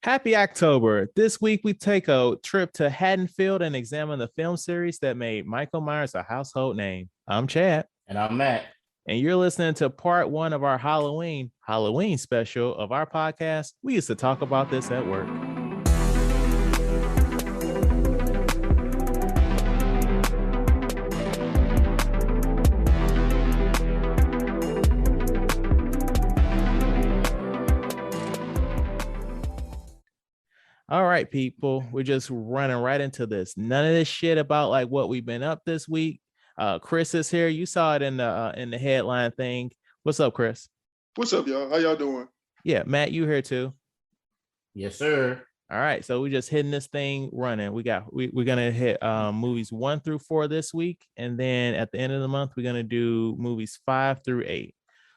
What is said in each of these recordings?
Happy October. This week we take a trip to Haddonfield and examine the film series that made Michael Myers a household name. I'm Chad. And I'm Matt. And you're listening to part one of our Halloween special of our podcast. We used to talk about this at work. All right, people, we're just running right into this. None of this shit about like what we've been up this week. Chris is here. You saw it in the headline thing. What's up, Chris? What's up, y'all? How y'all doing? Yeah, Matt, you here too? Yes, sir. All right, so we're just hitting this thing running. We're gonna hit movies 1 through 4 this week, and then at the end of the month, we're gonna do movies 5 through 8.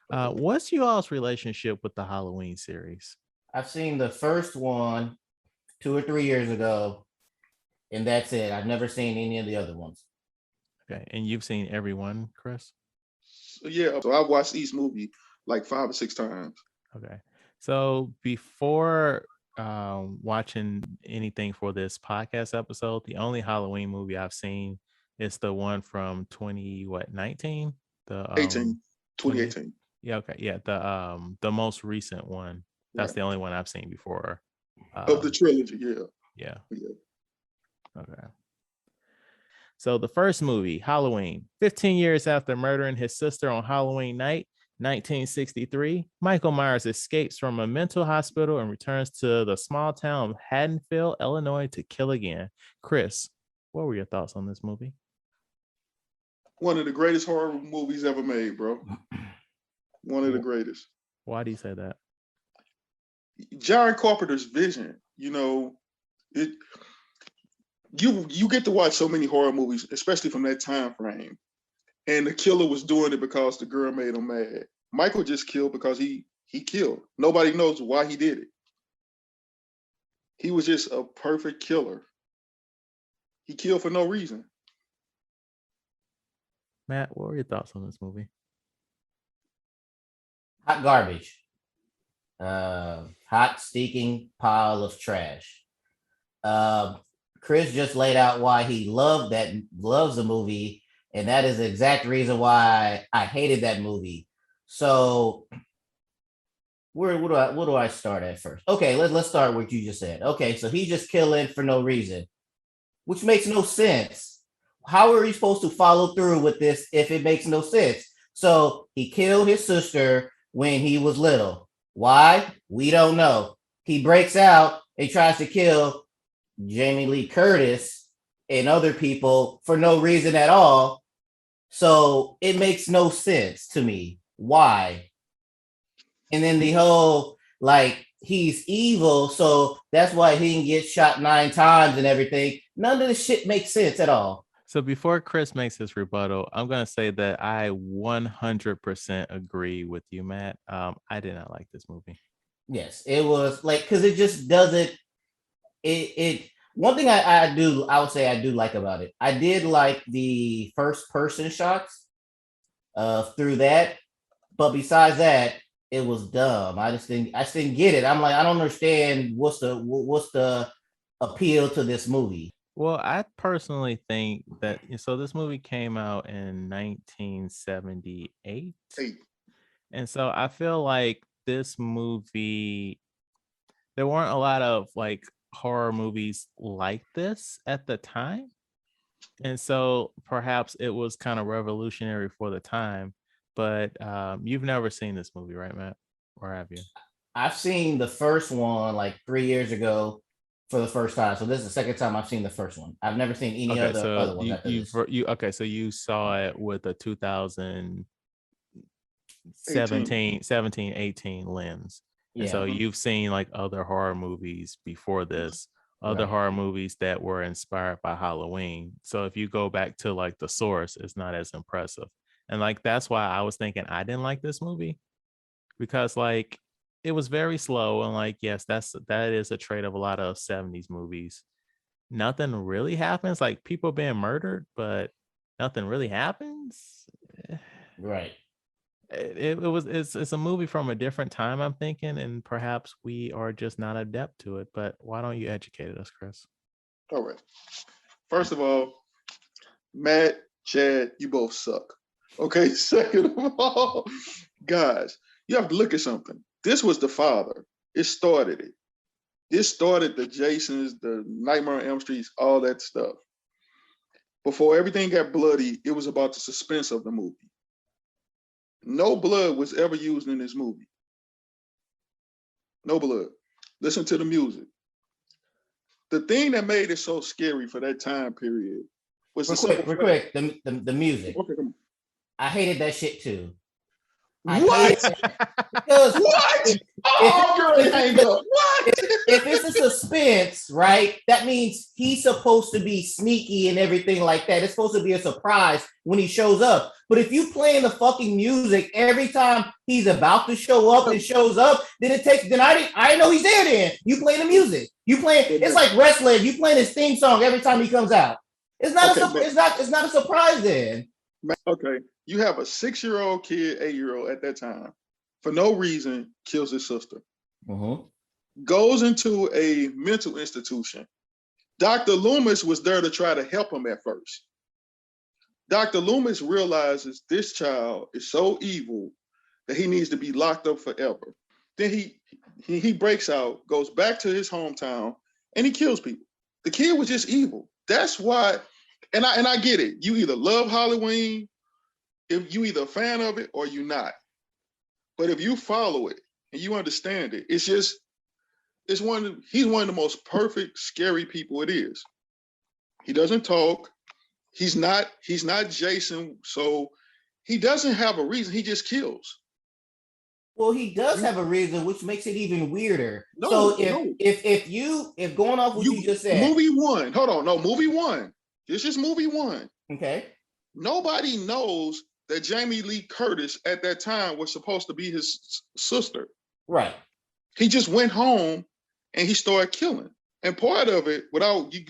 What's you all's relationship with the Halloween series? I've seen the first one 2 or 3 years ago, and that's it. I've never seen any of the other ones. Okay, and you've seen every one, Chris? Yeah, so I've watched each movie like 5 or 6 times. Okay, so before watching anything for this podcast episode, the only Halloween movie I've seen is the one from 2019? The 2018. Yeah, okay, yeah, the most recent one. That's Right. the only one I've seen before. Of the trilogy, Yeah. Yeah. Okay. So the first movie, Halloween, 15 years after murdering his sister on Halloween night, 1963, Michael Myers escapes from a mental hospital and returns to the small town of Haddonfield, Illinois to kill again. Chris, what were your thoughts on this movie? One of the greatest horror movies ever made, bro. One of the greatest. Why do you say that? John Carpenter's vision, you get to watch so many horror movies, especially from that time frame. And the killer was doing it because the girl made him mad. Michael just killed because he killed. Nobody knows why he did it. He was just a perfect killer. He killed for no reason. Matt, what were your thoughts on this movie? Hot garbage. Hot stinking pile of trash. Chris just laid out why he loves the movie, and that is the exact reason why I hated that movie. So what do I start at first? Okay, let's start with what you just said. Okay, so he's just killing for no reason, which makes no sense. How are you supposed to follow through with this if it makes no sense? So he killed his sister when he was little. Why? We don't know. He breaks out and tries to kill Jamie Lee Curtis and other people for no reason at all. So it makes no sense to me. Why? And then the whole, like, he's evil, so that's why he can get shot 9 times and everything. None of this shit makes sense at all. So before Chris makes his rebuttal, I'm going to say that I 100% agree with you, Matt. I did not like this movie. Yes, it was like, because it just doesn't, it one thing I would say I do like about it. I did like the first person shots through that, but besides that, it was dumb. I just didn't get it. I'm like, I don't understand what's the appeal to this movie. Well, I personally think that so this movie came out in 1978. And so I feel like this movie, there weren't a lot of like horror movies like this at the time. And so perhaps it was kind of revolutionary for the time. But you've never seen this movie, right, Matt? Or have you? I've seen the first one like 3 years ago for the first time. So this is the second time I've seen the first one. I've never seen any other one. So you saw it with a 2017, 18 lens. Yeah. And so you've seen like other horror movies before this, horror movies that were inspired by Halloween. So if you go back to like the source, it's not as impressive. And like that's why I was thinking I didn't like this movie, because like it was very slow, and like yes, that is a trait of a lot of 70s movies. Nothing really happens, like people being murdered, but nothing really happens. Right. It's a movie from a different time, I'm thinking, and perhaps we are just not adept to it. But why don't you educate us, Chris? All right. First of all, Matt, Chad, you both suck. Okay. Second of all, guys, you have to look at something. This was the father. It started it. This started the Jasons, the Nightmare on Elm Streets, all that stuff. Before everything got bloody, it was about the suspense of the movie. No blood was ever used in this movie. No blood. Listen to the music. The thing that made it so scary for that time period was real quick, the music. Okay, come on. I hated that shit too. What? Because what? Oh, girl, hang up. What? If it's a suspense, right, that means he's supposed to be sneaky and everything like that. It's supposed to be a surprise when he shows up. But if you playing the fucking music every time he's about to show up and shows up, then I know he's there then. You play the music. It's like wrestling. You playing his theme song every time he comes out. It's not a surprise then. Okay. You have a 6-year-old kid, 8-year-old at that time, for no reason, kills his sister. Goes into a mental institution. Dr. Loomis was there to try to help him at first. Dr. Loomis realizes this child is so evil that he needs to be locked up forever. Then he breaks out, goes back to his hometown, and he kills people. The kid was just evil. That's why, and I get it. You either love Halloween, if you either a fan of it or you're not. But if you follow it and you understand it, he's one of the most perfect, scary people it is. He doesn't talk. He's not Jason, so he doesn't have a reason. He just kills. Well, he does have a reason, which makes it even weirder. If going off what you just said, movie one. Hold on, no, movie one. This is movie one. Okay. Nobody knows that Jamie Lee Curtis at that time was supposed to be his sister. Right. He just went home and he started killing. And part of it, without you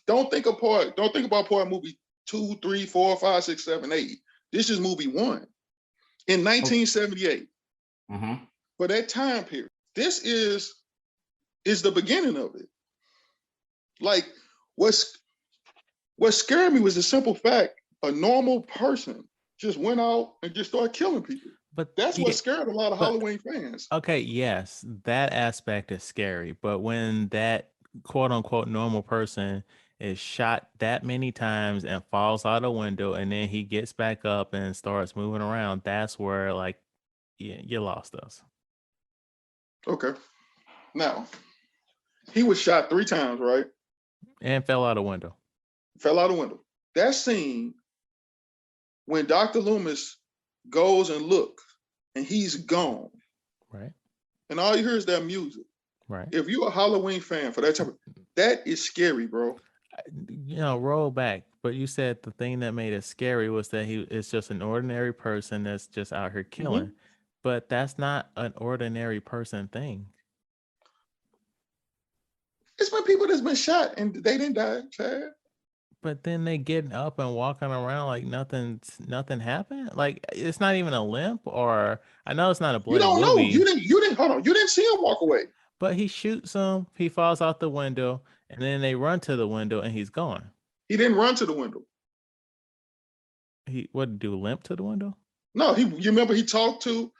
don't think about part of movie 2, 3, 4, 5, 6, 7, 8. This is movie one in 1978. For that time period. This is the beginning of it. Like what scared me was the simple fact a normal person just went out and just started killing people. But that's what scared a lot of Halloween fans. Okay, yes, that aspect is scary. But when that quote unquote normal person is shot that many times and falls out a window and then he gets back up and starts moving around, that's where you lost us. Okay. Now, he was shot 3 times, right? And fell out a window. That scene when Dr. Loomis goes and looks and he's gone. Right. And all you hear is that music. Right. If you're a Halloween fan for that time, that is scary, bro. Roll back. But you said the thing that made it scary was that it's just an ordinary person that's just out here killing. But that's not an ordinary person thing. It's been people that's been shot and they didn't die, Chad. But then they getting up and walking around like nothing happened. Like it's not even a limp, or I know it's not a bloody movie. You didn't hold on. You didn't see him walk away. But he shoots him. He falls out the window, and then they run to the window, and he's gone. He didn't run to the window. He what do? Limp to the window? No, you remember he talked to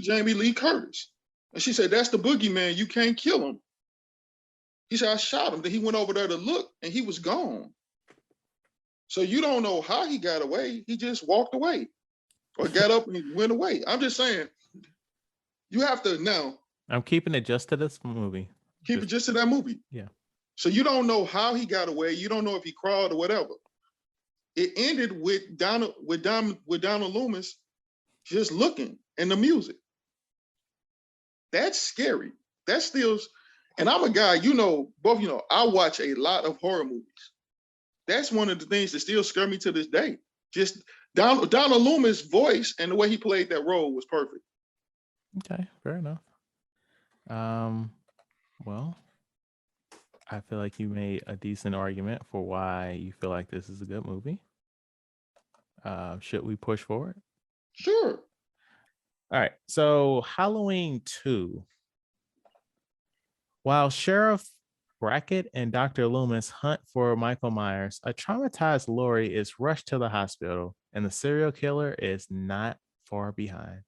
Jamie Lee Curtis, and she said, "That's the boogeyman. You can't kill him." He said, "I shot him." Then he went over there to look, and he was gone. So you don't know how he got away. He just walked away or got up and went away. I'm just saying, you have to now. I'm keeping it just to this movie. Keep it just to that movie. Yeah. So you don't know how he got away. You don't know if he crawled or whatever. It ended with Donald Loomis just looking and the music. That's scary. That still, and I'm a guy, both I watch a lot of horror movies. That's one of the things that still scare me to this day. Just Donald Loomis' voice and the way he played that role was perfect. Okay, fair enough. Well, I feel like you made a decent argument for why you feel like this is a good movie. Should we push forward? Sure. All right. So Halloween 2. While Sheriff Brackett and Dr. Loomis hunt for Michael Myers, a traumatized Laurie is rushed to the hospital, and the serial killer is not far behind.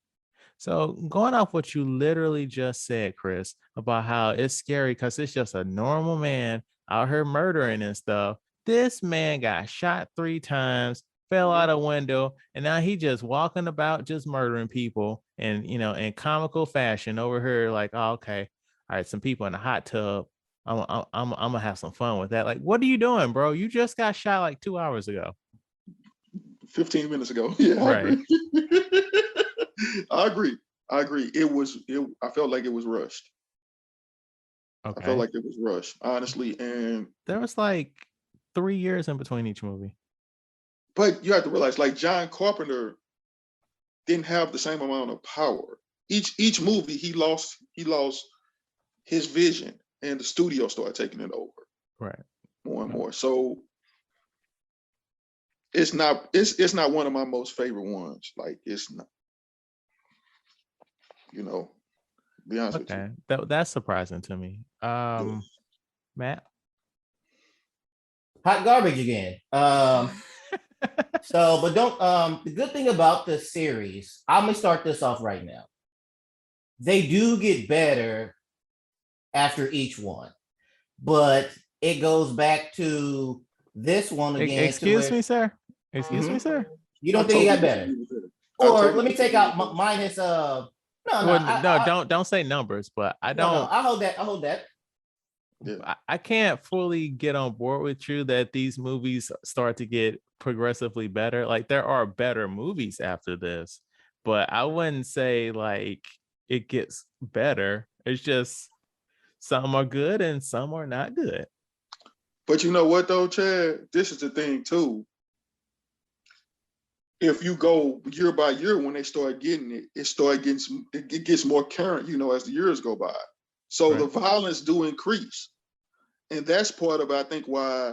So, going off what you literally just said, Chris, about how it's scary because it's just a normal man out here murdering and stuff. This man got shot 3 times, fell out a window, and now he just walking about just murdering people and, in comical fashion over here, like, oh, okay, all right, some people in a hot tub. I'm gonna have some fun with that. Like, what are you doing, bro? You just got shot like 2 hours ago. 15 minutes ago. Yeah, right. I agree. I felt like it was rushed. Okay. I felt like it was rushed, honestly. And there was like 3 years in between each movie. But you have to realize, like, John Carpenter didn't have the same amount of power. Each movie he lost his vision, and the studio started taking it over. Right. More and more. So it's not one of my most favorite ones. Like, it's not, be honest with you. That's surprising to me. Matt? Hot garbage again. But don't the good thing about the series, I'm gonna start this off right now. They do get better after each one, but it goes back to this one again. Excuse me, sir. Excuse me, sir. You don't think it got better? Or let me take out minus don't say numbers, but I don't. No, I hold that. Yeah. I can't fully get on board with you that these movies start to get progressively better. Like, there are better movies after this, but I wouldn't say like it gets better. It's just some are good and some are not good. But you know what though, Chad? This is the thing too. If you go year by year, when they start getting it, it gets more current, as the years go by. So the violence do increase. And that's part of, I think, why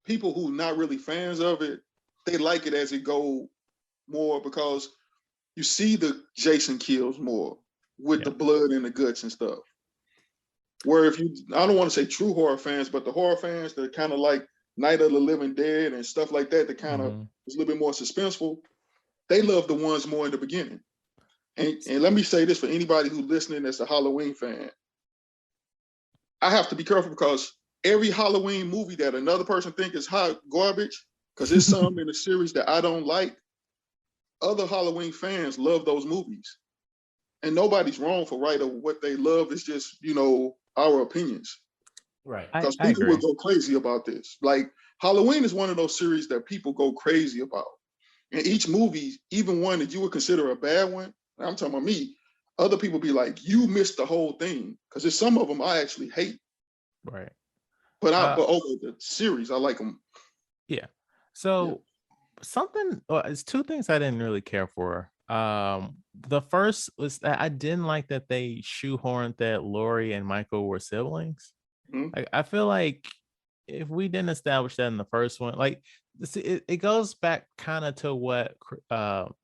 people who not really fans of it, they like it as it go more, because you see the Jason kills more with the blood and the guts and stuff. Where I don't want to say true horror fans, but the horror fans that kind of like Night of the Living Dead and stuff like that kind of is a little bit more suspenseful, they love the ones more in the beginning. And let me say this for anybody who's listening that's a Halloween fan. I have to be careful, because every Halloween movie that another person thinks is hot garbage, because there's some in the series that I don't like, other Halloween fans love those movies. And nobody's wrong for right or what they love. It's just, our opinions. Right. Because people will go crazy about this. Like, Halloween is one of those series that people go crazy about. And each movie, even one that you would consider a bad one, I'm talking about me, other people be like, you missed the whole thing. Because there's some of them I actually hate. Right. But over the series, I like them. Yeah. So it's 2 things I didn't really care for. The first was that I didn't like that they shoehorned that Laurie and Michael were siblings. I feel like if we didn't establish that in the first one, like, it goes back kind of to what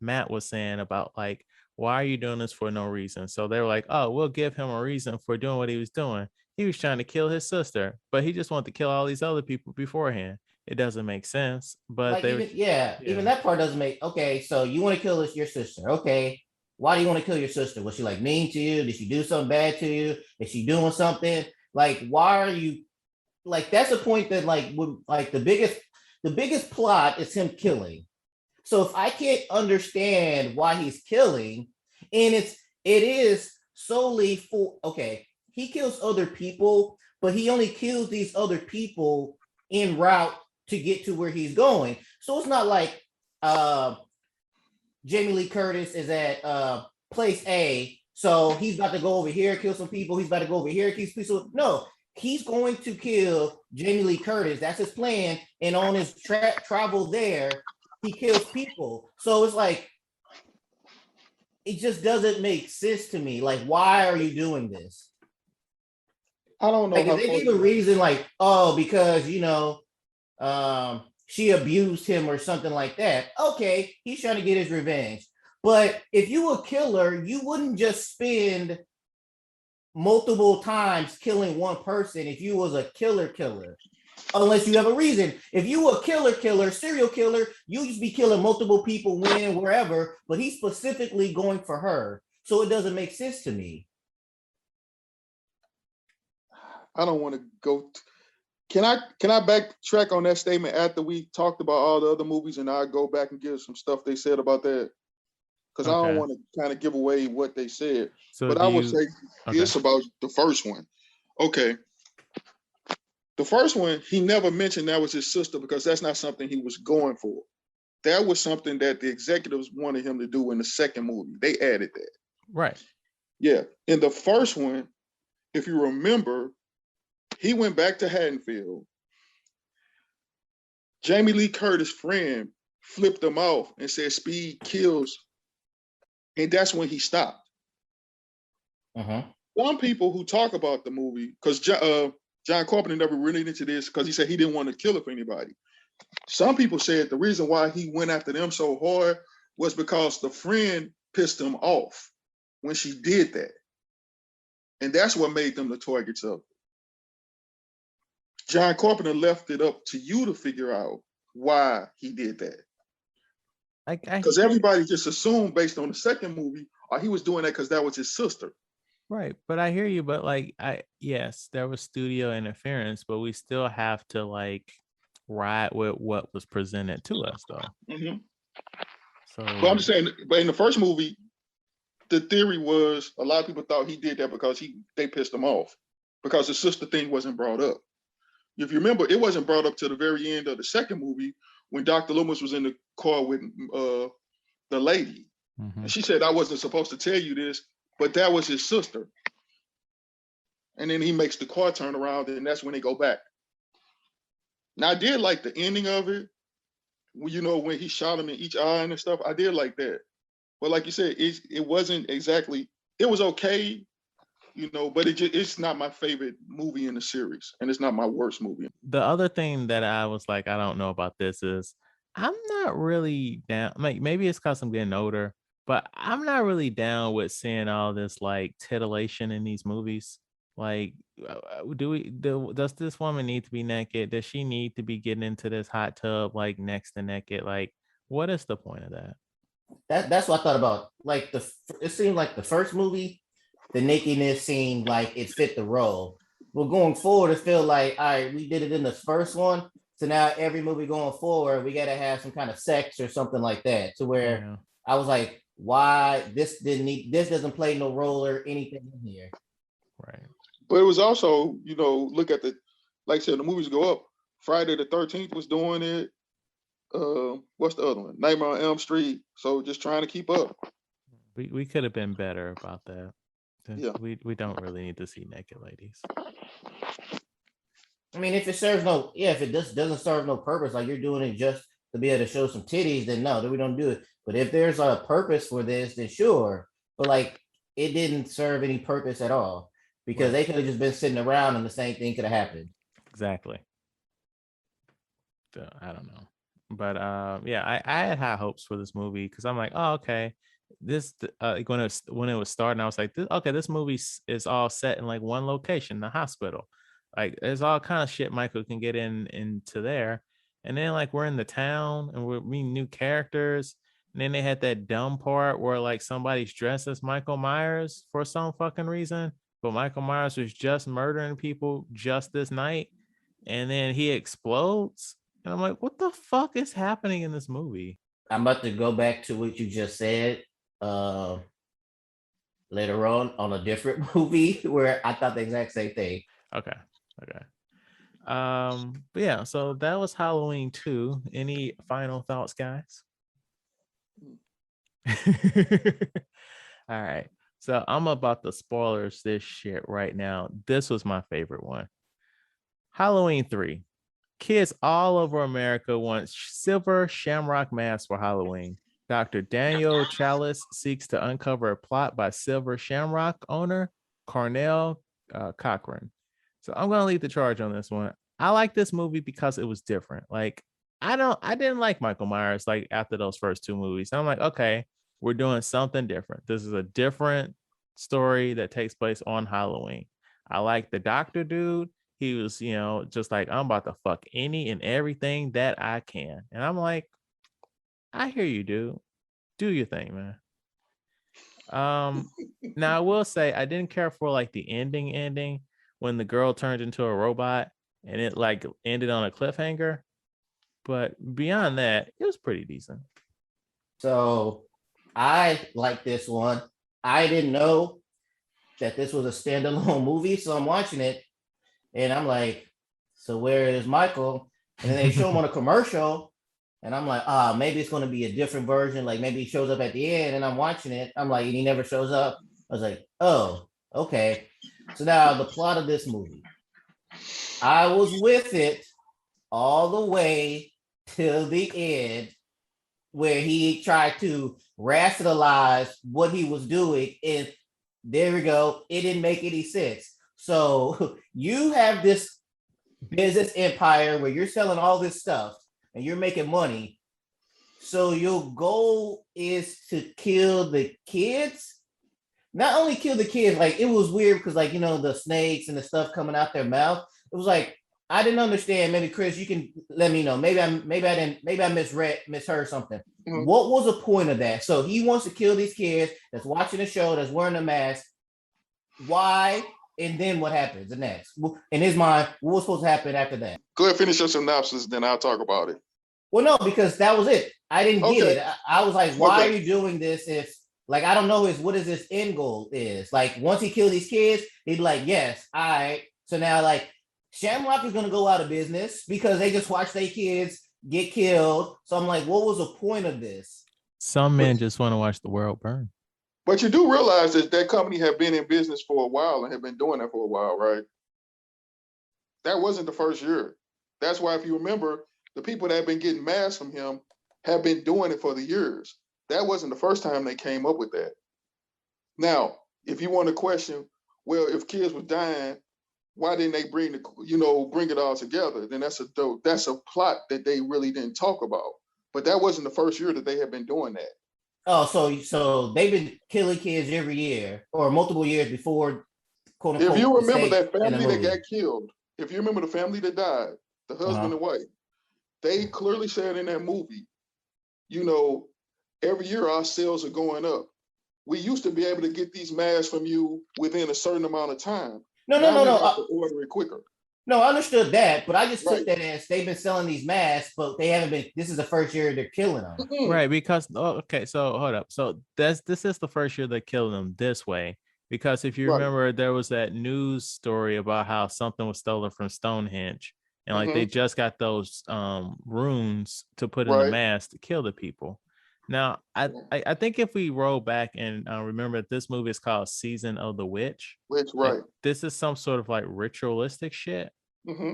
Matt was saying about, like, why are you doing this for no reason? So they're like, oh, we'll give him a reason for doing what he was doing. He was trying to kill his sister, but he just wanted to kill all these other people beforehand. It doesn't make sense. But like, even that part doesn't make. Okay, so you want to kill your sister? Okay, why do you want to kill your sister? Was she like mean to you? Did she do something bad to you? Is she doing something? Like, why are you? Like, that's a point that the biggest plot is him killing. So if I can't understand why he's killing, and it is solely for, okay, he kills other people, but he only kills these other people en route to get to where he's going. So it's not like Jamie Lee Curtis is at place A, so he's about to go over here, kill some people. He's about to go over here, kill some people. No, he's going to kill Jamie Lee Curtis. That's his plan. And on his travel there, he kills people. So it's like, it just doesn't make sense to me. Like, why are you doing this? I don't know. Like, if they gave a reason, like, oh, because, she abused him or something like that. Okay, he's trying to get his revenge. But if you a killer, you wouldn't just spend multiple times killing one person if you was a killer unless you have a reason. If you a killer, serial killer, you just be killing multiple people when, wherever, but he's specifically going for her. So it doesn't make sense to me. I don't want to go. Can I backtrack on that statement after we talked about all the other movies, and I'll go back and give some stuff they said about that? Because I don't want to kind of give away what they said. So but I would say this about the first one. Okay. The first one, he never mentioned that was his sister because that's not something he was going for. That was something that the executives wanted him to do in the second movie. They added that. Right. Yeah. In the first one, if you remember, he went back to Haddonfield. Jamie Lee Curtis' friend flipped him off and said, "Speed kills." And that's when he stopped. Some people who talk about the movie, because John Carpenter never really into this because he said he didn't want to kill it for anybody. Some people said the reason why he went after them so hard was because the friend pissed him off when she did that. And that's what made them the targets of it. John Carpenter left it up to you to figure out why he did that. Because everybody just assumed based on the second movie, he was doing that because that was his sister. Right. But I hear you. But yes, there was studio interference, but we still have to ride with what was presented to us though. Mm-hmm. So but I'm just saying, but in the first movie, the theory was a lot of people thought he did that because they pissed him off because the sister thing wasn't brought up. If you remember, it wasn't brought up to the very end of the second movie when Dr. Loomis was in the car with the lady. And she said, "I wasn't supposed to tell you this, but that was his sister." And then he makes the car turn around, and that's when they go back. Now, I did like the ending of it, when he shot him in each eye and stuff. I did like that. But like you said, it wasn't exactly, it was okay, but it's not my favorite movie in the series, and it's not my worst movie. The other thing that I was like, I don't know about this is I'm not really down. Maybe it's because I'm getting older, but I'm not really down with seeing all this titillation in these movies. Does this woman need to be naked? Does she need to be getting into this hot tub next to naked? What is the point of that? That's what I thought about. It seemed like the first movie, the nakedness seemed like it fit the role. But going forward, it felt like, all right, we did it in the first one, so now every movie going forward, we got to have some kind of sex or something like that. To where I was like, why this doesn't play no role or anything in here. Right. But it was also, look at like I said, the movies go up. Friday the 13th was doing it. What's the other one? Nightmare on Elm Street. So just trying to keep up. We could have been better about that. Yeah. We don't really need to see naked ladies. I mean, if it doesn't serve no purpose, you're doing it just to be able to show some titties, then no, then we don't do it. But if there's a purpose for this, then sure. But it didn't serve any purpose at all because they could have just been sitting around and the same thing could have happened. Exactly. So, I don't know. But I had high hopes for this movie because I'm like, oh, okay. This when it was starting, I was like, this movie is all set in one location, the hospital. There's all kind of shit Michael can get into there. And then we're in the town and we're meeting new characters. And then they had that dumb part where somebody's dressed as Michael Myers for some fucking reason. But Michael Myers was just murdering people just this night. And then he explodes. And I'm like, what the fuck is happening in this movie? I'm about to go back to what you just said later on a different movie where I thought the exact same thing. Okay. But yeah, so that was Halloween 2. Any final thoughts, guys? All right. So I'm about to spoilers this shit right now. This was my favorite one. Halloween 3. Kids all over America want silver shamrock masks for Halloween. Dr. Daniel Chalice seeks to uncover a plot by Silver Shamrock owner Cornell Cochran. So I'm gonna lead the charge on this one. I like this movie because it was different. I didn't like Michael Myers after those first two movies. I'm like, okay, we're doing something different. This is a different story that takes place on Halloween. I like the doctor dude. He was, just like, I'm about to fuck any and everything that I can. And I'm like, I hear you, dude. Do your thing, man. Now I will say I didn't care for like the ending when the girl turned into a robot and it like ended on a cliffhanger. But beyond that, it was pretty decent. So I like this one. I didn't know that this was a standalone movie, so I'm watching it and I'm like, so where is Michael? And then they show him on a commercial and I'm like, maybe it's going to be a different version. Like maybe he shows up at the end and I'm watching it. I'm like, and he never shows up. I was like, oh, okay. So now the plot of this movie. I was with it all the way till the end where he tried to rationalize what he was doing. And there we go. It didn't make any sense. So you have this business empire where you're selling all this stuff and you're making money. So your goal is to kill the kids. Not only kill the kids, like it was weird because like, the snakes and the stuff coming out their mouth. It was like, I didn't understand. Maybe Chris, you can let me know. Maybe I misheard something. Mm-hmm. What was the point of that? So he wants to kill these kids that's watching the show, that's wearing a mask. Why? And then what happens the next? In his mind, what was supposed to happen after that? Go ahead, finish your synopsis, then I'll talk about it. Well, no, because that was it. I didn't get it. I was like, why are you doing this if, like, I don't know what is this end goal is? Like, once he killed these kids, he'd be like, yes, all right. So now, like, Shamrock is going to go out of business because they just watch their kids get killed. So I'm like, what was the point of this? Some men just want to watch the world burn. But you do realize that company have been in business for a while and have been doing that for a while, right? That wasn't the first year. That's why, if you remember, the people that have been getting masks from him have been doing it for the years. That wasn't the first time they came up with that. Now, if you want to question, well, if kids were dying, why didn't they bring it all together? Then that's a plot that they really didn't talk about. But that wasn't the first year that they had been doing that. Oh, so they've been killing kids every year or multiple years before. Quote unquote, if you remember that family that got killed, if you remember the family that died, the husband and wife, they clearly said in that movie, every year our sales are going up. We used to be able to get these masks from you within a certain amount of time. No. Order it quicker. No, I understood that, but I just took that as they've been selling these masks, but they haven't been. This is the first year they're killing them, right? Because so hold up. So this is the first year they're killing them this way. Because if you remember, there was that news story about how something was stolen from Stonehenge, and like they just got those runes to put in the mask to kill the people. Now, I think if we roll back and remember that this movie is called Season of the Witch. Which, right. Like, this is some sort of like ritualistic shit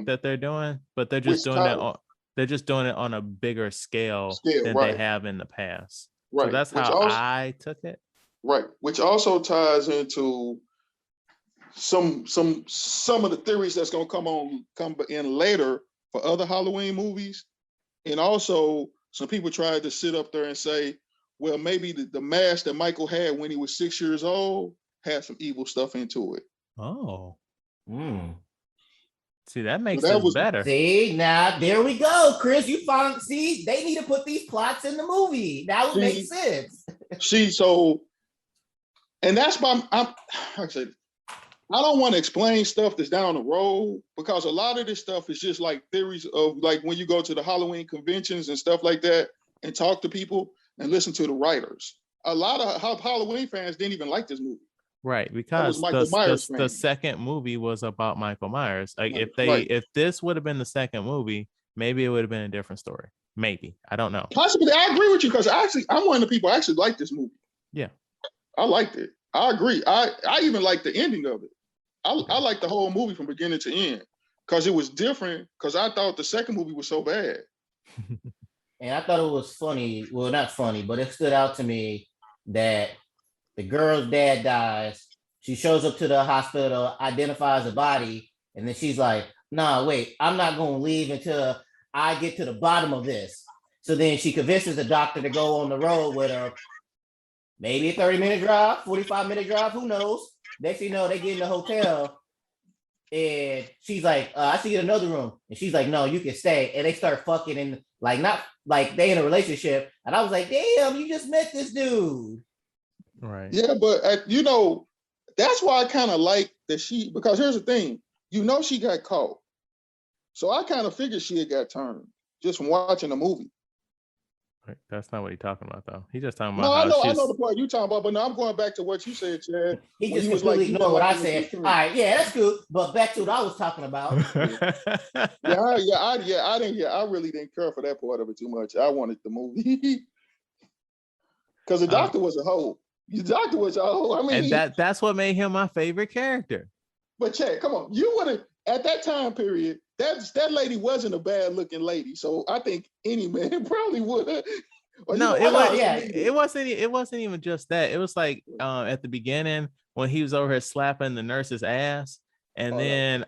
that they're doing, but they're just doing it on a bigger scale than they have in the past. Right. So that's how I took it. Right. Which also ties into some of the theories that's gonna come in later for other Halloween movies. And also some people tried to sit up there and say, well, maybe the mask that Michael had when he was 6 years old had some evil stuff into it. Oh. See, that makes it better. See, now there we go, Chris. You found, they need to put these plots in the movie. That would make sense. And that's why I don't want to explain stuff that's down the road, because a lot of this stuff is just like theories of, like, when you go to the Halloween conventions and stuff like that and talk to people and listen to the writers. A lot of Halloween fans didn't even like this movie. Right, because the second movie was about Michael Myers. Like, if this would have been the second movie, maybe it would have been a different story. Maybe. I don't know. Possibly. I agree with you, because I'm one of the people who actually like this movie. Yeah. I liked it. I agree. I even like the ending of it. I like the whole movie from beginning to end, because it was different, because I thought the second movie was so bad. And I thought it was funny. Well, not funny, but it stood out to me that the girl's dad dies. She shows up to the hospital, identifies the body, and then she's like, nah, wait, I'm not going to leave until I get to the bottom of this. So then she convinces the doctor to go on the road with her. maybe a 30-minute drive, 45-minute drive, who knows? Next thing you know, they get in the hotel and she's like, I should get another room. And she's like, no, you can stay. And they start fucking and like not like they in a relationship. And I was like, damn, you just met this dude. Right. Yeah, but that's why I kind of like that because here's the thing, she got caught. So I kind of figured she had got turned just from watching the movie. Right. That's not what he's talking about, though. He's just talking about No, I know the part you talking about, but no, I'm going back to what you said, Chad. He just completely ignored what I said. All right, yeah, that's good. But back to what I was talking about. I really didn't care for that part of it too much. I wanted the movie because the doctor was a hoe. The doctor was a hoe. I mean, and that's what made him my favorite character. But Chad, come on, you would have at that time period. That lady wasn't a bad looking lady, so I think any man probably would have. No, it wasn't even just that. It was like at the beginning when he was over here slapping the nurse's ass, and then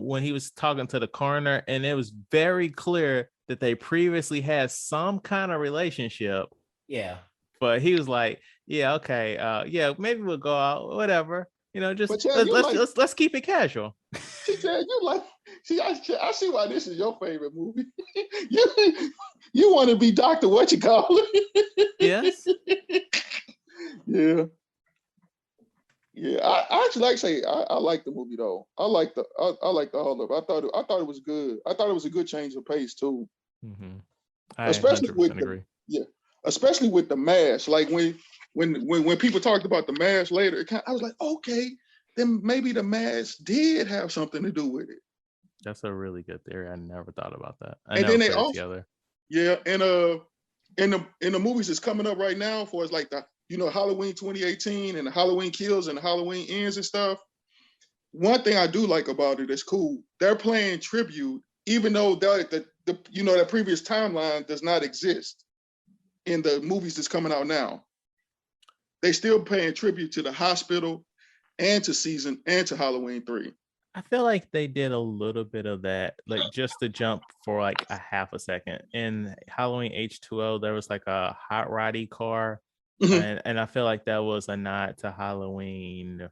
when he was talking to the coroner, and it was very clear that they previously had some kind of relationship. Yeah. But he was like, yeah, okay, yeah, maybe we'll go out, whatever. Just Chad, let's keep it casual. She said, I see why this is your favorite movie. you want to be Dr. What you call it? Yes. Yeah. Yeah. I actually like to say I like the movie though. I like the whole of it. I thought it was good. I thought it was a good change of pace too. Mm-hmm. Especially with the mask. Like when people talked about the mask later, I was like, okay, then maybe the mask did have something to do with it. That's a really good theory. I never thought about that. And then they also together. Yeah, and in the movies that's coming up right now, for it's like the Halloween 2018 and the Halloween Kills and the Halloween Ends and stuff. One thing I do like about it is cool. They're playing tribute, even though that previous timeline does not exist in the movies that's coming out now. They still paying tribute to the hospital and to season and to Halloween 3. I feel like they did a little bit of that, like just to jump for like a half a second. In Halloween H2O, there was like a hot roddy car, and I feel like that was a nod to Halloween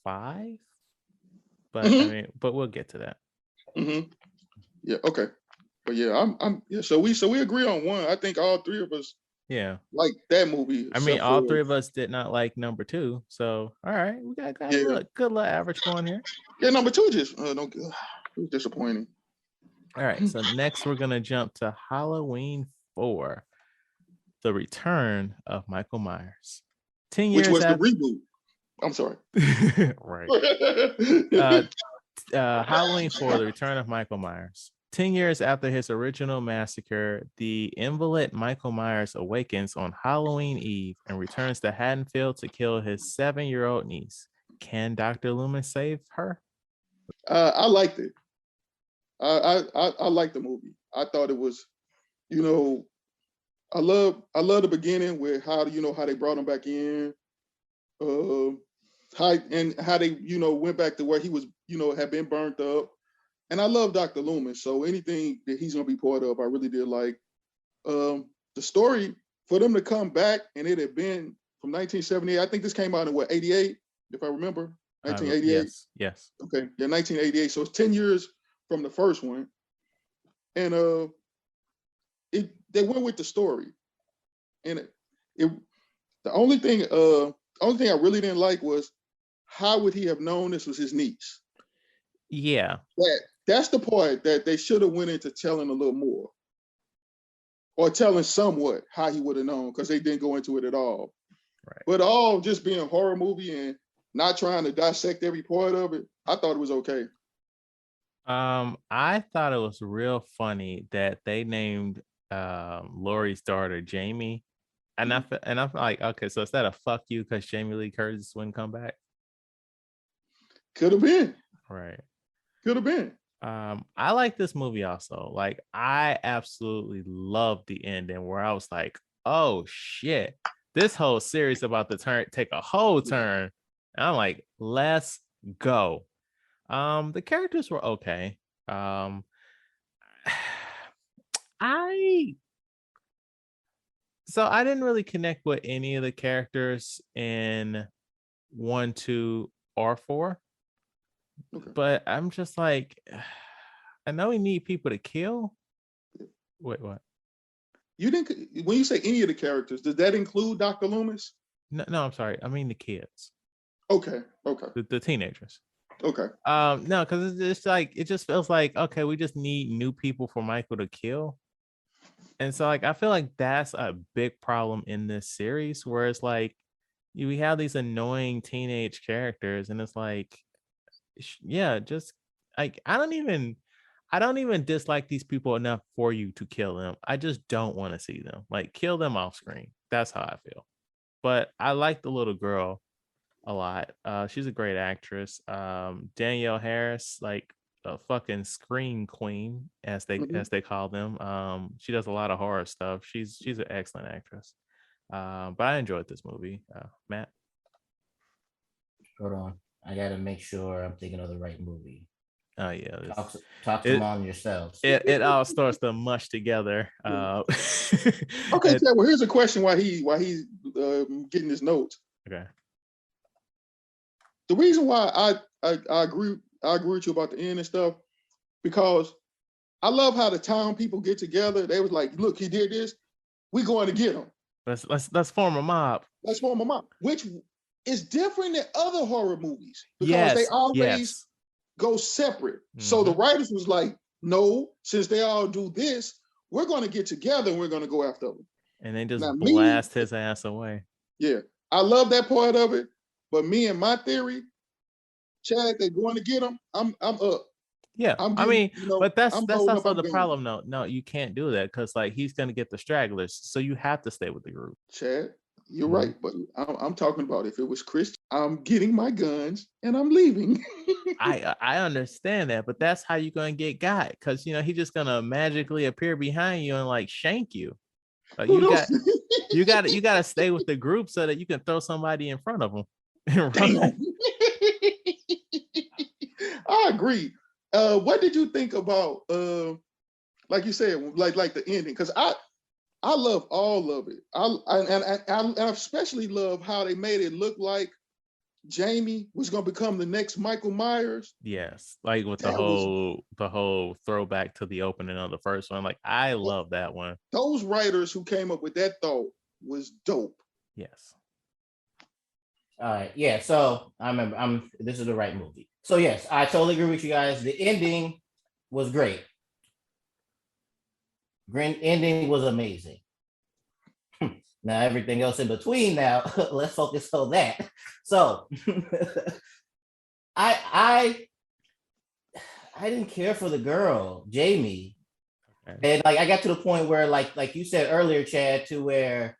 5. But I mean, but we'll get to that. Mm-hmm. Yeah. Okay. But yeah, I'm yeah. So we agree on one. I think all three of us. Yeah. Like that movie. I mean, all three of us did not like number 2. So, all right, we got a good little average going here. Yeah, number 2 just it was disappointing. All right, so next we're gonna jump to Halloween 4, The Return of Michael Myers. 10 years, which was the reboot. I'm sorry. Right. Halloween 4, The Return of Michael Myers. 10 years after his original massacre, the invalid Michael Myers awakens on Halloween Eve and returns to Haddonfield to kill his 7-year-old niece. Can Dr. Loomis save her? I liked it. I liked the movie. I thought it was, I love the beginning with how they brought him back in, how they went back to where he was had been burnt up. And I love Dr. Loomis, so anything that he's gonna be part of, I really did like. The story for them to come back, and it had been from 1978. I think this came out in 88, if I remember, 1988. Yes. Okay, yeah, 1988. So it's 10 years from the first one, and they went with the story, and the only thing I really didn't like was how would he have known this was his niece? Yeah. That's the part that they should have went into telling a little more, or telling somewhat how he would have known, because they didn't go into it at all. Right. But all just being a horror movie and not trying to dissect every part of it, I thought it was okay. I thought it was real funny that they named Laurie's daughter Jamie, and I'm like, okay, so is that a fuck you because Jamie Lee Curtis wouldn't come back? Could have been. Right. Could have been. I like this movie also. Like, I absolutely loved the ending where I was like, oh shit, this whole series about to take a whole turn. And I'm like, let's go. The characters were okay. I So I didn't really connect with any of the characters in 1, 2, or 4. Okay. But I'm just like, I know we need people to kill. Wait, what? You didn't. When you say any of the characters, does that include Dr. Loomis? No, I'm sorry. I mean the kids. Okay. The teenagers. Okay. No, because it's like it just feels like okay, we just need new people for Michael to kill. And so like I feel like that's a big problem in this series where it's like we have these annoying teenage characters and it's like yeah, just like I don't even dislike these people enough for you to kill them. I just don't want to see them. Like kill them off screen. That's how I feel. But I like the little girl a lot. She's a great actress. Danielle Harris, like a fucking screen queen, as they call them. She does a lot of horror stuff. She's an excellent actress. But I enjoyed this movie. Matt. Hold on. I gotta make sure I'm thinking of the right movie. Oh yeah. Talk to among yourselves. It all starts to mush together. Okay, Chad, well, here's a question while he's getting his notes. Okay. The reason why I agree with you about the end and stuff, because I love how the town people get together. They was like, look, he did this. We going to get him. Let's form a mob. Let's form a mob, which is different than other horror movies because they always go separate. So the writers was like, no, since they all do this, we're going to get together and we're going to go after them. And they just blast his ass away. Yeah, I love that part of it. But me and my theory, Chad, they're going to get him. I'm up. Yeah, but that's also the problem. No, you can't do that because like he's gonna get the stragglers, so you have to stay with the group. Chad, you're right, but I'm talking about if it was Chris, I'm getting my guns and I'm leaving. I understand that, but that's how you're gonna get got because he's just gonna magically appear behind you and like shank you. You got to stay with the group so that you can throw somebody in front of them. I agree. What did you think about like you said, like the ending? Because I love all of it. I especially love how they made it look like Jamie was gonna become the next Michael Myers. Yes, like with the whole throwback to the opening of the first one. Like I love that one. Those writers who came up with that thought was dope. Yes. All right. Yeah. So I remember this is the right movie. So yes, I totally agree with you guys. The ending was great. Ending was amazing. Now everything else in between. Now let's focus on that. So I didn't care for the girl, Jamie, and like I got to the point where like you said earlier, Chad, to where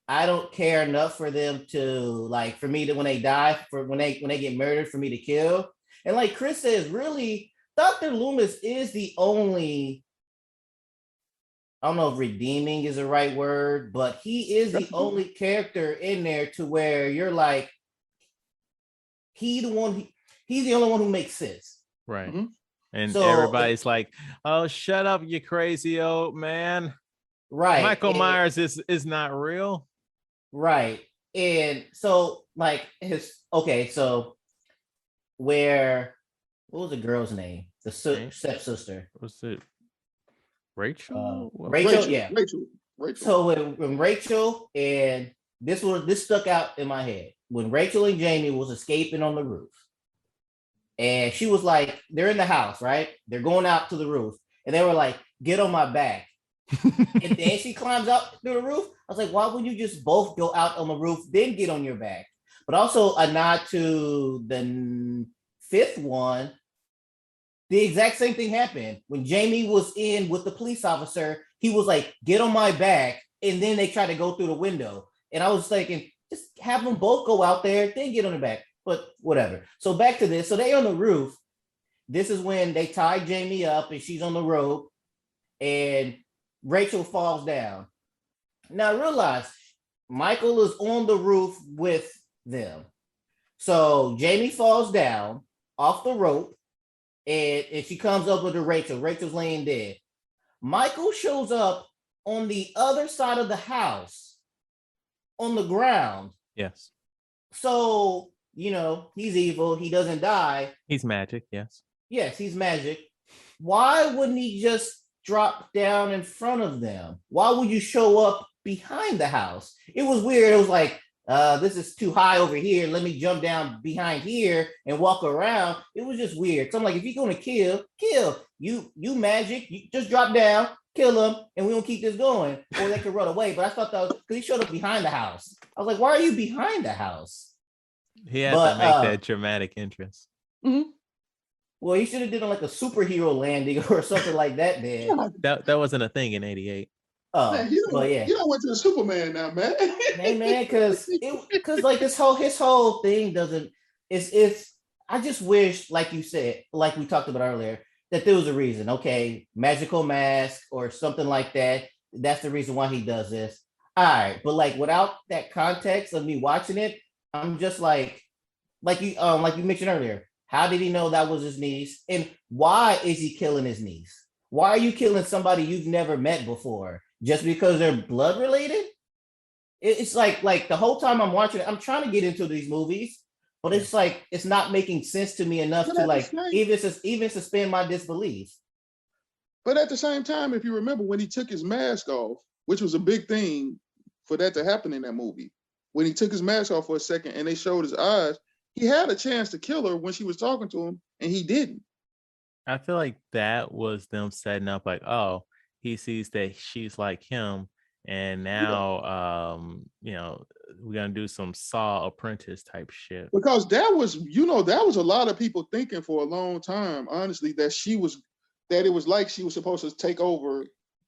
I don't care enough for them to like for me to when they die, for when they get murdered, for me to kill. And like Chris says, really, Dr. Loomis is the only, I don't know if redeeming is the right word, but he is the only character in there to where you're like, he's the only one who makes sense. Right. Mm-hmm. And so, everybody's like, oh, shut up, you crazy old man. Right. Michael Myers is not real. Right. And so like so what was the girl's name? The stepsister. Was it Rachel? Rachel, yeah. Rachel. So when Rachel, and this stuck out in my head. When Rachel and Jamie was escaping on the roof. And she was like, they're in the house, right? They're going out to the roof. And they were like, get on my back. And then she climbs up through the roof. I was like, why wouldn't you just both go out on the roof, then get on your back? But also a nod to the fifth one. The exact same thing happened. When Jamie was in with the police officer, he was like, get on my back. And then they tried to go through the window. And I was thinking, just have them both go out there, then get on the back. But whatever. So back to this. So they on the roof. This is when they tie Jamie up and she's on the rope. And Rachel falls down. Now realize Michael is on the roof with them. So Jamie falls down off the rope and she comes up with Rachel. Rachel's laying dead. Michael shows up on the other side of the house on the ground. Yes. So, he's evil. He doesn't die. He's magic. Yes. Yes, he's magic. Why wouldn't he just drop down in front of them? Why would you show up behind the house? It was weird. It was like, this is too high over here. Let me jump down behind here and walk around. It was just weird. So I'm like, if you're gonna kill. You magic. You just drop down, kill him, and we don't keep this going. Or they could run away. But I thought that was because he showed up behind the house. I was like, why are you behind the house? He had to make that dramatic entrance. Mm-hmm. Well, he should have done like a superhero landing or something like that. Then that wasn't a thing in '88. Oh, man, you don't went to the Superman now, man. Hey, man, because like his whole thing doesn't. It's. I just wish, like you said, like we talked about earlier, that there was a reason. Okay, magical mask or something like that. That's the reason why he does this. All right, but like without that context of me watching it, I'm just like you mentioned earlier. How did he know that was his niece? And why is he killing his niece? Why are you killing somebody you've never met before just because they're blood related? It's like the whole time I'm watching it, I'm trying to get into these movies, but it's like it's not making sense to me enough to like even suspend my disbelief. But at the same time, if you remember when he took his mask off, which was a big thing for that to happen in that movie, when he took his mask off for a second and they showed his eyes, he had a chance to kill her when she was talking to him, and he didn't. I feel like that was them setting up like, oh, he sees that she's like him, and now, we're gonna do some Saw Apprentice type shit. Because that was a lot of people thinking for a long time, honestly, that it was like she was supposed to take over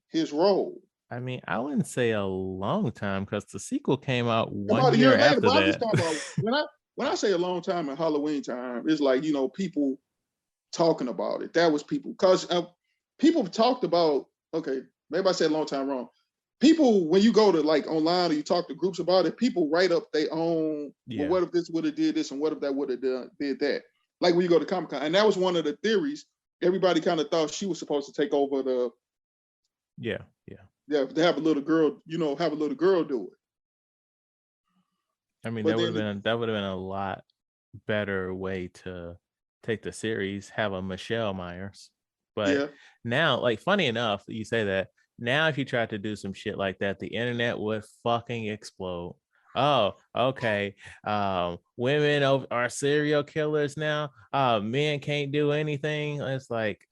his role. I mean, I wouldn't say a long time because the sequel came out one year after that. When I say a long time in Halloween time, it's like, people talking about it. That was people. Because people talked about, okay, maybe I said a long time wrong. People, when you go to like online or you talk to groups about it, people write up their own, well, what if this would have did this and what if that would have did that? Like when you go to Comic-Con. And that was one of the theories. Everybody kind of thought she was supposed to take over the... Yeah. To have a little girl, do it. I mean, that would have been a lot better way to take the series, have a Michelle Myers. But now, like, funny enough, you say that. Now, if you tried to do some shit like that, the internet would fucking explode. Oh, okay. Women are serial killers now. Men can't do anything. It's like,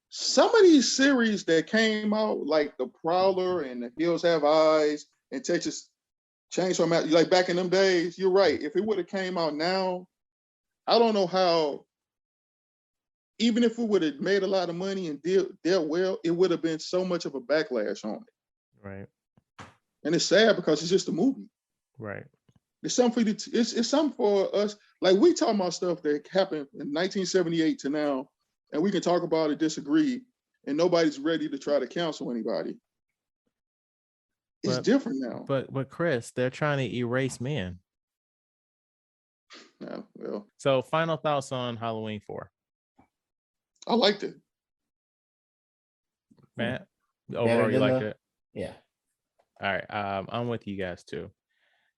some of these series that came out, like The Prowler and The Hills Have Eyes and Texas Chainsaw Massacre, like back in them days, you're right. If it would have came out now, I don't know how. Even if it would have made a lot of money and dealt well, it would have been so much of a backlash on it. Right. And it's sad because it's just a movie. Right. It's something it's something for us. Like we talking about stuff that happened in 1978 to now, and we can talk about it, disagree, and nobody's ready to try to counsel anybody. It's different now. But Chris, they're trying to erase men. Yeah, well. So final thoughts on Halloween 4. I liked it. Matt, overall you liked it? Yeah. All right. I'm with you guys too.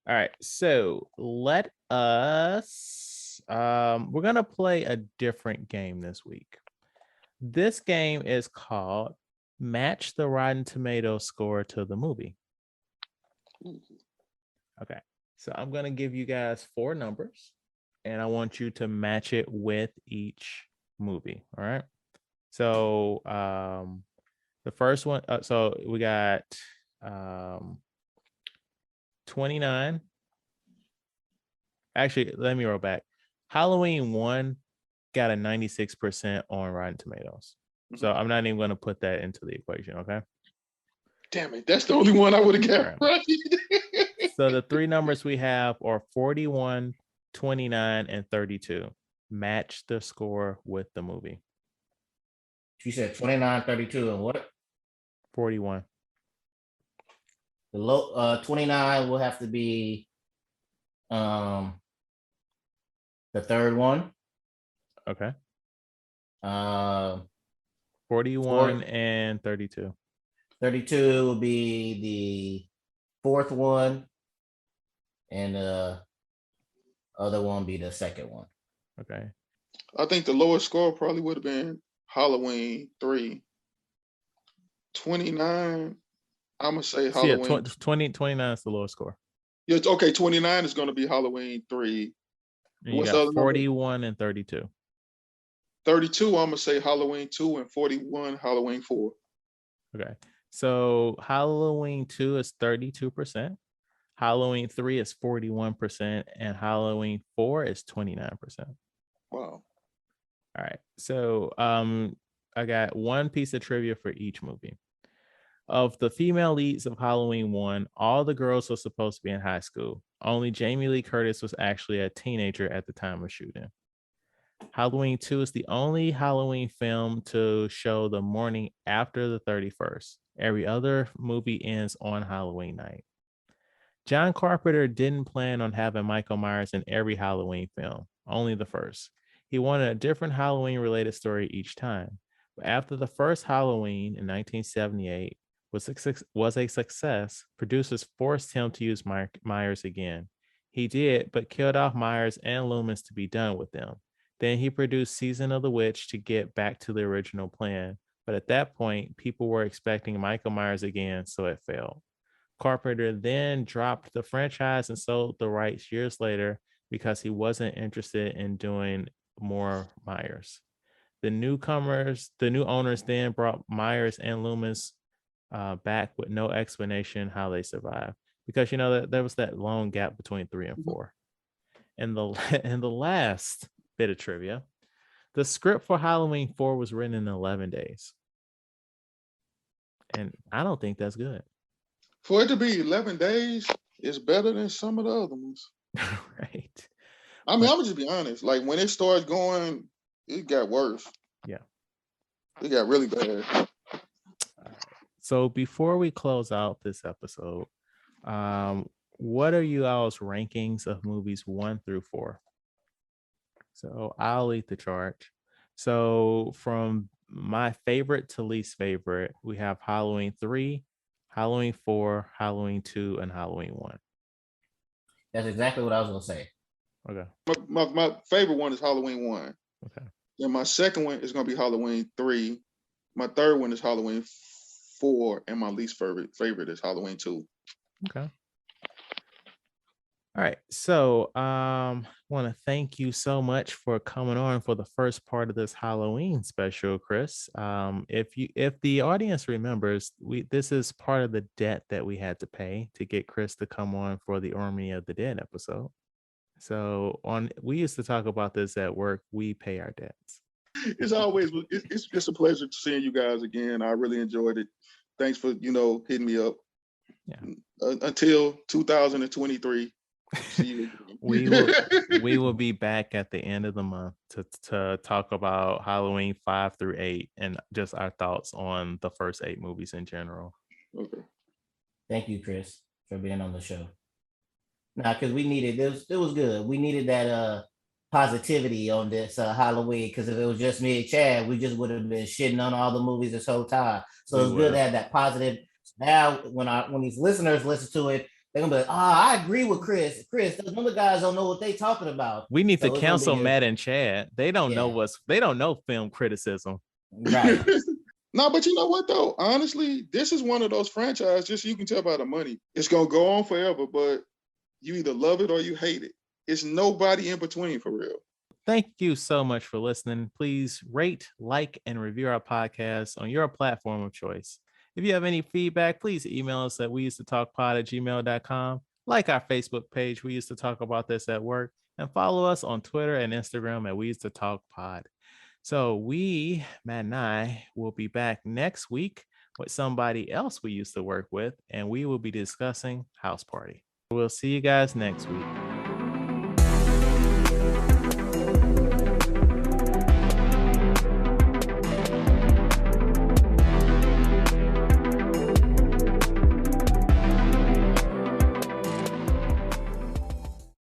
All right. So let us we're gonna play a different game this week. This game is called Match the Rotten Tomatoes score to the movie. Okay. So I'm gonna give you guys 4 numbers and I want you to match it with each movie. All right. So the first one, so we got 29. Actually, let me roll back. Halloween 1 got a 96% on Rotten Tomatoes. So I'm not even going to put that into the equation, okay? Damn it, that's the only one I would have got right. So the 3 numbers we have are 41, 29, and 32. Match the score with the movie. She said 29, 32, and what? 41. The low 29 will have to be the third one. Okay. 41 and 32. 32 will be the fourth one, and other one be the second one. Okay. I think the lowest score probably would have been Halloween 3. 29, I'm gonna say So yeah, Halloween. 29 is the lowest score. Yeah, okay, 29 is gonna be Halloween 3. And you What's the got other number? 41 and 32. 32, I'm gonna say Halloween 2, and 41 Halloween 4. Okay. So Halloween 2 is 32%. Halloween 3 is 41%, and Halloween 4 is 29%. Wow. All right. So I got one piece of trivia for each movie. Of the female leads of Halloween 1, all the girls were supposed to be in high school. Only Jamie Lee Curtis was actually a teenager at the time of shooting. Halloween 2 is the only Halloween film to show the morning after the 31st. Every other movie ends on Halloween night. John Carpenter didn't plan on having Michael Myers in every Halloween film, only the first. He wanted a different Halloween-related story each time. But after the first Halloween in 1978 was a success, producers forced him to use Myers again. He did, but killed off Myers and Loomis to be done with them. Then he produced Season of the Witch to get back to the original plan. But at that point, people were expecting Michael Myers again, so it failed. Carpenter then dropped the franchise and sold the rights years later because he wasn't interested in doing more Myers. The new owners then brought Myers and Loomis back with no explanation how they survived, because that there was that long gap between 3 and 4. And the last bit of trivia, the script for Halloween 4 was written in 11 days. And I don't think that's good. For it to be 11 days, it's better than some of the other ones. Right. I mean, I'm gonna just be honest. Like, when it started going, it got worse. Yeah. It got really bad. So before we close out this episode, what are you all's rankings of movies 1 through 4? So I'll lead the charge. So from my favorite to least favorite, we have Halloween 3, Halloween 4, Halloween 2, and Halloween 1. That's exactly what I was gonna say. Okay. My favorite one is Halloween 1. Okay. And my second one is gonna be Halloween 3. My third one is Halloween 4, and my least favorite is Halloween 2. Okay. All right. So want to thank you so much for coming on for the first part of this Halloween special, Chris. If the audience remembers, this is part of the debt that we had to pay to get Chris to come on for the Army of the Dead episode. So we used to talk about this at work. We pay our debts. It's just a pleasure seeing you guys again. I really enjoyed it. Thanks for hitting me up. Yeah. Until 2023. we will be back at the end of the month to talk about Halloween 5 through 8 and just our thoughts on the first 8 movies in general. Okay. Thank you, Chris, for being on the show. Now, because we needed it was good. We needed that positivity on this Halloween, because if it was just me and Chad, we just would have been shitting on all the movies this whole time. So it's good to have that positive. Now, when these listeners listen to it, they're gonna be like, I agree with Chris. Those other guys don't know what they talking about. We need to counsel Matt and Chad. They don't know film criticism. Right. No, but you know what though? Honestly, this is one of those franchises, just so you can tell by the money. It's gonna go on forever, but you either love it or you hate it. It's nobody in between, for real. Thank you so much for listening. Please rate, like, and review our podcast on your platform of choice. If you have any feedback, please email us at weusedtotalkpod@gmail.com. Like our Facebook page, We Used to Talk About This at Work, and follow us on Twitter and Instagram at We Used to Talk Pod. So Matt and I, will be back next week with somebody else we used to work with, and we will be discussing House Party. We'll see you guys next week.